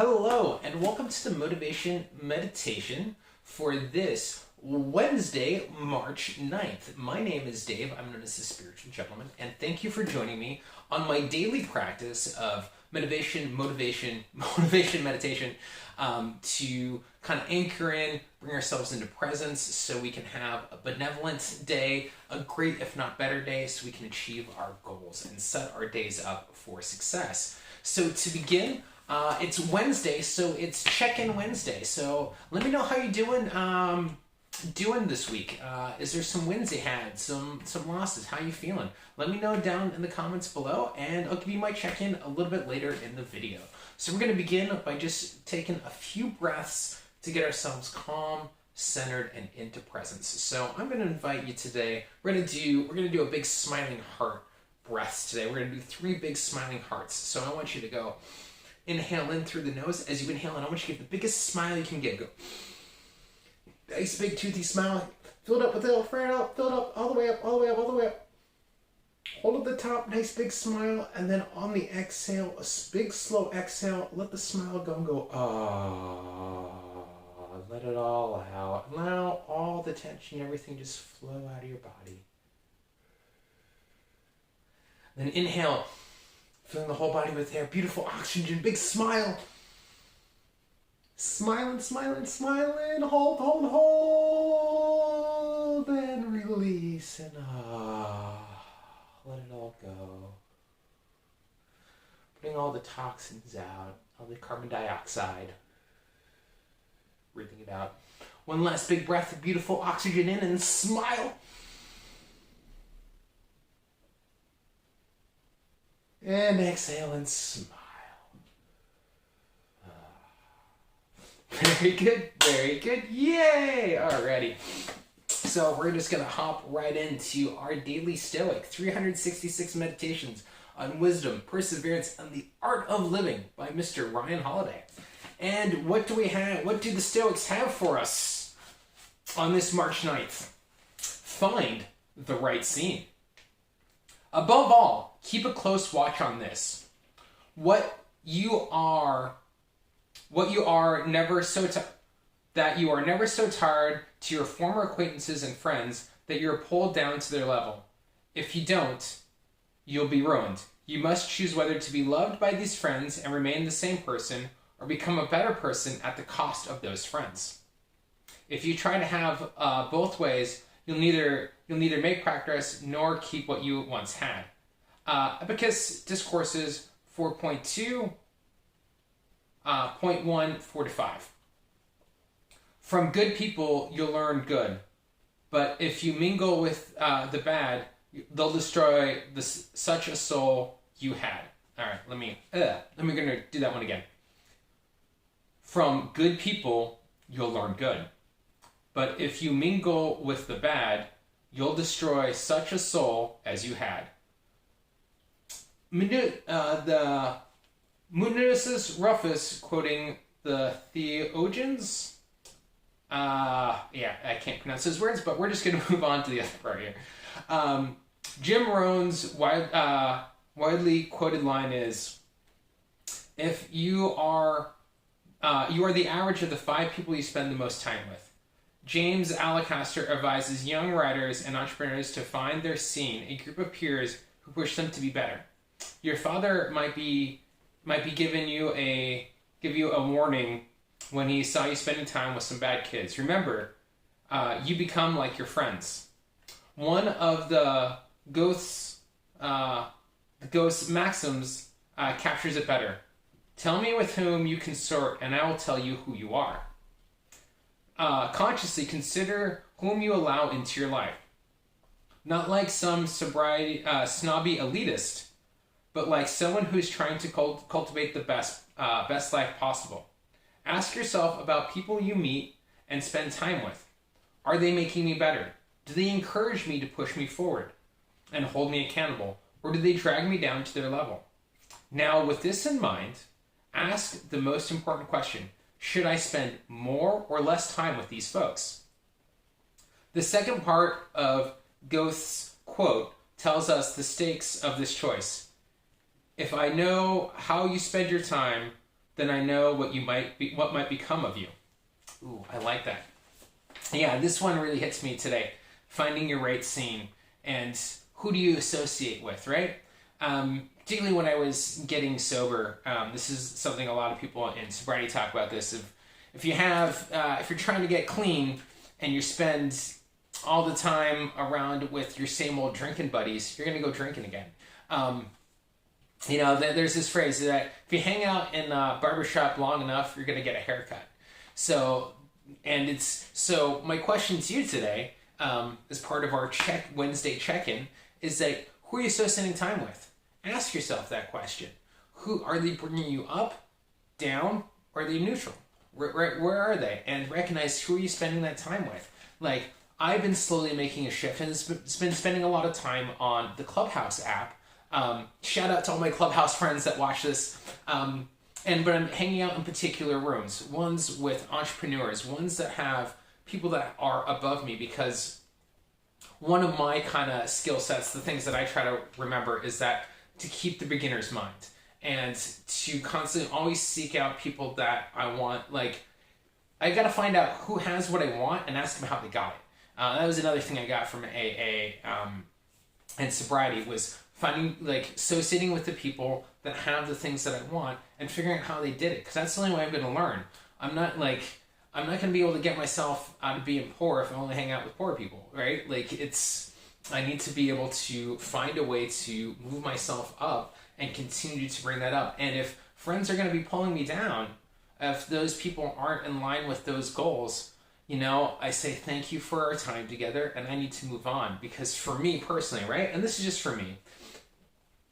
Hello, and welcome to the Motivation Meditation for this Wednesday, March 9th. My name is Dave. I'm known as the Spiritual Gentleman, and thank you for joining me on my daily practice of motivation, meditation, to kind of anchor in, bring ourselves into presence so we can have a benevolent day, a great, if not better day, so we can achieve our goals and set our days up for success. So to begin, it's Wednesday, so it's Check-in Wednesday. So let me know how you're doing this week. Is there some wins you had, some losses? How you feeling? Let me know down in the comments below, and I'll give you my check-in a little bit later in the video. So we're going to begin by just taking a few breaths to get ourselves calm, centered, and into presence. So I'm going to invite you today. We're going to do a big smiling heart breaths today. We're going to do 3 big smiling hearts. So I want you to go inhale in through the nose. As you inhale in, I want you to give the biggest smile you can get. Go. Nice big toothy smile. Fill it up with the fire out. Fill it up all the way up, all the way up, all the way up. Hold at the top, nice big smile, and then on the exhale, a big slow exhale. Let the smile go and go. Let it all out. Allow all the tension, everything just flow out of your body. Then inhale. Filling the whole body with air. Beautiful oxygen. Big smile. Smiling, smiling, smiling. Hold, hold, hold. And release. And let it all go. Putting all the toxins out. All the carbon dioxide. Breathing it out. One last big breath of beautiful oxygen in and smile. And exhale and smile. Very good, very good. Yay! Alrighty. So we're just going to hop right into our daily Stoic 366 meditations on wisdom, perseverance, and the art of living by Mr. Ryan Holiday. And what do we have? What do the Stoics have for us on this March 9th? Find the right scene. Above all, keep a close watch on this. That you are never so tired to your former acquaintances and friends that you're pulled down to their level. If you don't, you'll be ruined. You must choose whether to be loved by these friends and remain the same person, or become a better person at the cost of those friends. If you try to have both ways, you'll neither make progress nor keep what you once had. Abacus Discourses 4.2, 0.1, 4 to 5. From good people, you'll learn good. But if you mingle with the bad, they'll destroy such a soul you had. All right, let me gonna do that one again. From good people, you'll learn good. But if you mingle with the bad, you'll destroy such a soul as you had. The Munitus Rufus, quoting the Theogons. I can't pronounce those words, but we're just going to move on to the other part here. Jim Rohn's widely quoted line is, if you are the average of the 5 people you spend the most time with. James Alacaster advises young writers and entrepreneurs to find their scene, a group of peers who push them to be better. Your father might be giving you a warning when he saw you spending time with some bad kids. Remember, you become like your friends. One of the Ghost's maxims captures it better. Tell me with whom you consort, and I will tell you who you are. Consciously consider whom you allow into your life. Not like some snobby elitist, but like someone who's trying to cultivate the best life possible. Ask yourself about people you meet and spend time with. Are they making me better? Do they encourage me to push me forward and hold me accountable? Or do they drag me down to their level? Now, with this in mind, ask the most important question. Should I spend more or less time with these folks? The second part of Goethe's quote tells us the stakes of this choice. If I know how you spend your time, then I know what might become of you. Ooh, I like that. Yeah, this one really hits me today. Finding your right scene and who do you associate with, right? Particularly when I was getting sober, this is something a lot of people in sobriety talk about this. If you're trying to get clean and you spend all the time around with your same old drinking buddies, you're going to go drinking again. There's this phrase that if you hang out in a barbershop long enough, you're going to get a haircut. So my question to you today, as part of our Wednesday check-in, is that who are you associating time with? Ask yourself that question. Who are they bringing you up, down, or are they neutral? Where are they? And recognize who are you spending that time with. Like, I've been slowly making a shift, and it's been spending a lot of time on the Clubhouse app. Shout out to all my Clubhouse friends that watch this. But I'm hanging out in particular rooms, ones with entrepreneurs, ones that have people that are above me, because one of my kind of skill sets, the things that I try to remember, is that to keep the beginner's mind and to constantly always seek out people that I want. Like, I got to find out who has what I want and ask them how they got it. That was another thing I got from AA and sobriety, was associating with the people that have the things that I want and figuring out how they did it. Because that's the only way I'm going to learn. I'm not going to be able to get myself out of being poor if I only hang out with poor people, right? I need to be able to find a way to move myself up and continue to bring that up. And if friends are going to be pulling me down, if those people aren't in line with those goals, I say thank you for our time together, and I need to move on. Because for me personally, right, and this is just for me,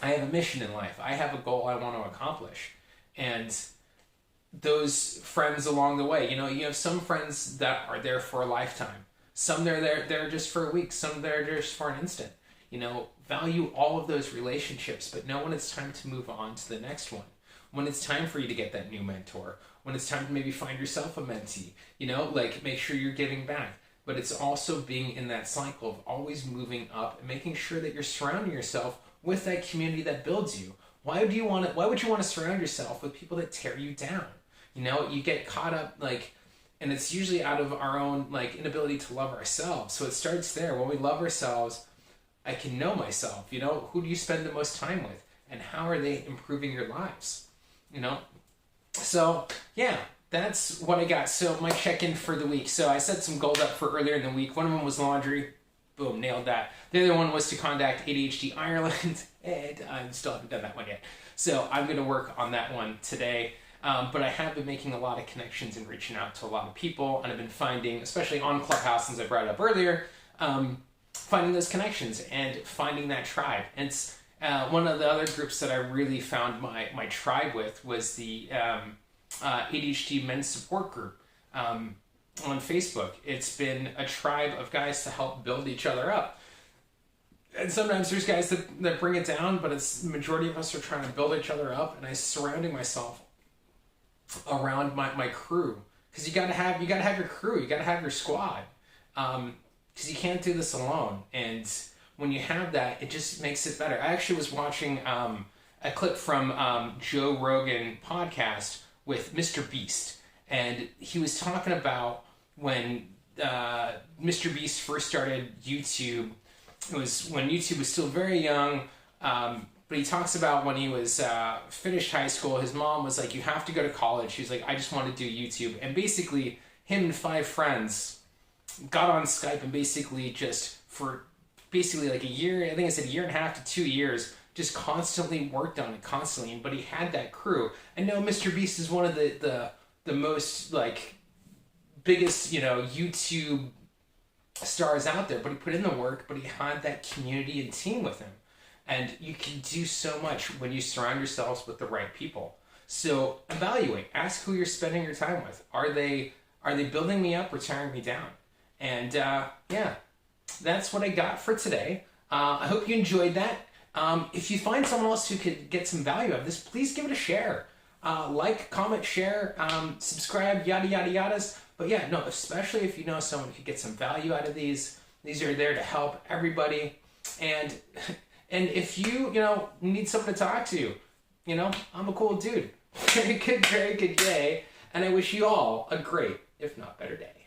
I have a mission in life. I have a goal I want to accomplish. And those friends along the way, you have some friends that are there for a lifetime. Some they're there just for a week. Some they're just for an instant. Value all of those relationships, but know when it's time to move on to the next one. When it's time for you to get that new mentor. When it's time to maybe find yourself a mentee. Make sure you're giving back. But it's also being in that cycle of always moving up and making sure that you're surrounding yourself with that community that builds you. Why would you want to surround yourself with people that tear you down? You get caught up, and it's usually out of our own, inability to love ourselves. So it starts there. When we love ourselves, I can know myself. Who do you spend the most time with? And how are they improving your lives? So, yeah, that's what I got. So my check-in for the week. So I set some goals up for earlier in the week. One of them was laundry. Boom, nailed that. The other one was to contact ADHD Ireland, and I still haven't done that one yet. So I'm going to work on that one today. But I have been making a lot of connections and reaching out to a lot of people, and I've been finding, especially on Clubhouse, since I brought it up earlier, finding those connections and finding that tribe. And it's one of the other groups that I really found my tribe with was the ADHD Men's Support Group. On Facebook. It's been a tribe of guys to help build each other up. And sometimes there's guys that bring it down, but the majority of us are trying to build each other up, and I'm surrounding myself around my crew. Because you gotta have your crew, you gotta have your squad. Because you can't do this alone. And when you have that, it just makes it better. I actually was watching a clip from Joe Rogan podcast with Mr. Beast. And he was talking about when Mr. Beast first started YouTube. It was when YouTube was still very young. But he talks about when he was finished high school, his mom was like, you have to go to college. He was like, I just want to do YouTube. And basically, him and 5 friends got on Skype and basically just for like a year, I think I said 1.5 years to 2 years, just constantly worked on it constantly. But he had that crew. I know Mr. Beast is one of the most biggest YouTube stars out there, but he put in the work, but he had that community and team with him. And you can do so much when you surround yourselves with the right people. So evaluate, ask who you're spending your time with. Are they building me up or tearing me down? And yeah, that's what I got for today. I hope you enjoyed that. If you find someone else who could get some value out of this, please give it a share. Comment, share, subscribe, yada, yada, yadas. But yeah, no, especially if you know someone who could get some value out of these. These are there to help everybody. And if you need someone to talk to, I'm a cool dude. very good day. And I wish you all a great, if not better day.